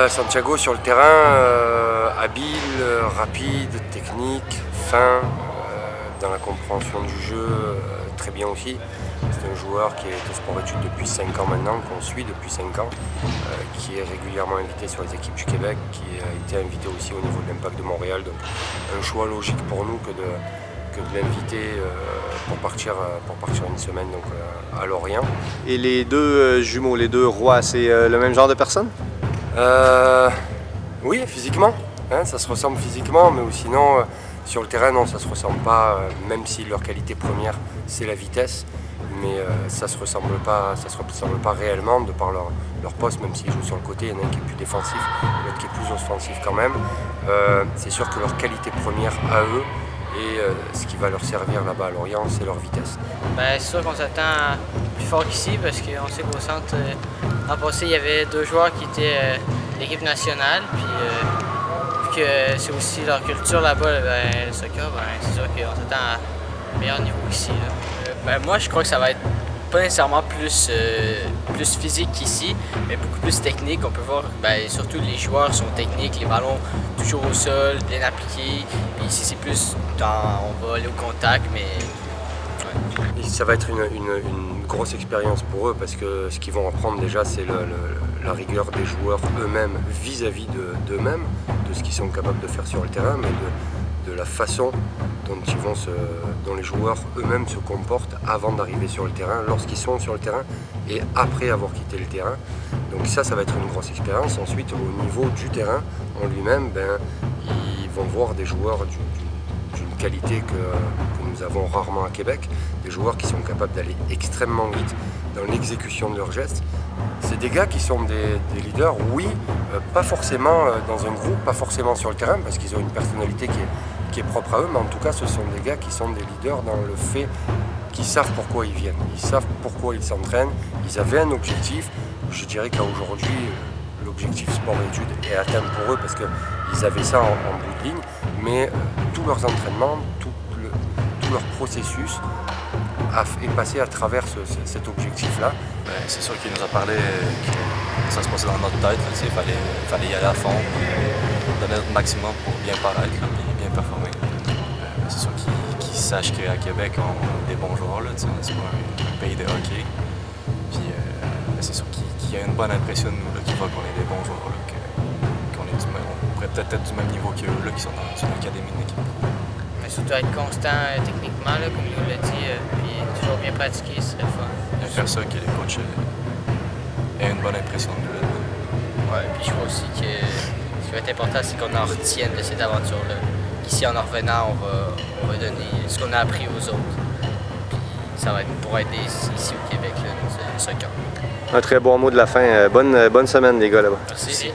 Santiago sur le terrain, habile, rapide, technique, fin, dans la compréhension du jeu, très bien aussi. C'est un joueur qui est au sport-études depuis 5 ans maintenant, qu'on suit depuis 5 ans, qui est régulièrement invité sur les équipes du Québec, qui a été invité aussi au niveau de l'Impact de Montréal. Donc un choix logique pour nous que de l'inviter pour partir une semaine donc, à Lorient. Et les deux jumeaux, les deux rois, c'est le même genre de personne? Oui, physiquement, hein, ça se ressemble physiquement, mais sinon sur le terrain, non, ça se ressemble pas, même si leur qualité première, c'est la vitesse, mais ça se ressemble pas réellement de par leur poste, même s'ils jouent sur le côté, il y en a un qui est plus défensif, l'autre qui est plus offensif quand même. C'est sûr que leur qualité première à eux, et ce qui va leur servir là-bas à Lorient, c'est leur vitesse. C'est sûr qu'on s'attend plus fort qu'ici parce qu'on sait qu'au centre, l'an passé, il y avait 2 joueurs qui étaient l'équipe nationale. Puis vu que c'est aussi leur culture là-bas, le soccer, c'est sûr qu'on s'attend à un meilleur niveau qu'ici. Moi, je crois que ça va être pas nécessairement plus physique qu'ici, mais beaucoup plus technique. On peut voir, surtout les joueurs sont techniques, les ballons toujours au sol, bien appliqués. Puis ici, c'est plus on va aller au contact, mais Et ça va être une grosse expérience pour eux parce que ce qu'ils vont apprendre déjà, c'est la rigueur des joueurs eux-mêmes vis-à-vis d'eux-mêmes, de ce qu'ils sont capables de faire sur le terrain, mais de la façon dont les joueurs eux-mêmes se comportent avant d'arriver sur le terrain, lorsqu'ils sont sur le terrain et après avoir quitté le terrain. Donc ça va être une grosse expérience. Ensuite, au niveau du terrain en lui-même, ils vont voir des joueurs d'une qualité que nous avons rarement à Québec, des joueurs qui sont capables d'aller extrêmement vite dans l'exécution de leurs gestes. C'est des gars qui sont des leaders, oui, pas forcément dans un groupe, pas forcément sur le terrain, parce qu'ils ont une personnalité qui est propre à eux, mais en tout cas ce sont des gars qui sont des leaders dans le fait qu'ils savent pourquoi ils viennent, ils savent pourquoi ils s'entraînent, ils avaient un objectif. Je dirais qu'aujourd'hui, l'objectif sport-études est atteint pour eux parce qu'ils avaient ça en bout de ligne, mais tous leurs entraînements, tout leur processus est passé à travers cet objectif-là. C'est sûr qu'il nous a parlé que ça se passait dans notre tête, il fallait y aller à fond, donner notre maximum pour bien paraître et bien performer. C'est sûr qu'ils sachent qu'à Québec, on a des bons joueurs, c'est pas un pays de hockey. Puis c'est sûr qu'il y a une bonne impression de nous, qui voient qu'on est des bons joueurs, qu'on pourrait peut-être être du même niveau qu'eux qui sont dans l'académie de l'équipe. Mais surtout être constant techniquement, comme il nous l'a dit, puis toujours bien pratiquer, ce serait le fun. Faire ça, que les coachs aient une bonne impression de nous. Ouais, puis je crois aussi que ce qui va être important, c'est qu'on en retienne de cette aventure-là. Ici, en revenant, on va donner ce qu'on a appris aux autres. Puis ça va être pour aider ici au Québec, le soccer. Un très bon mot de la fin. Bonne semaine, les gars, là-bas. Merci.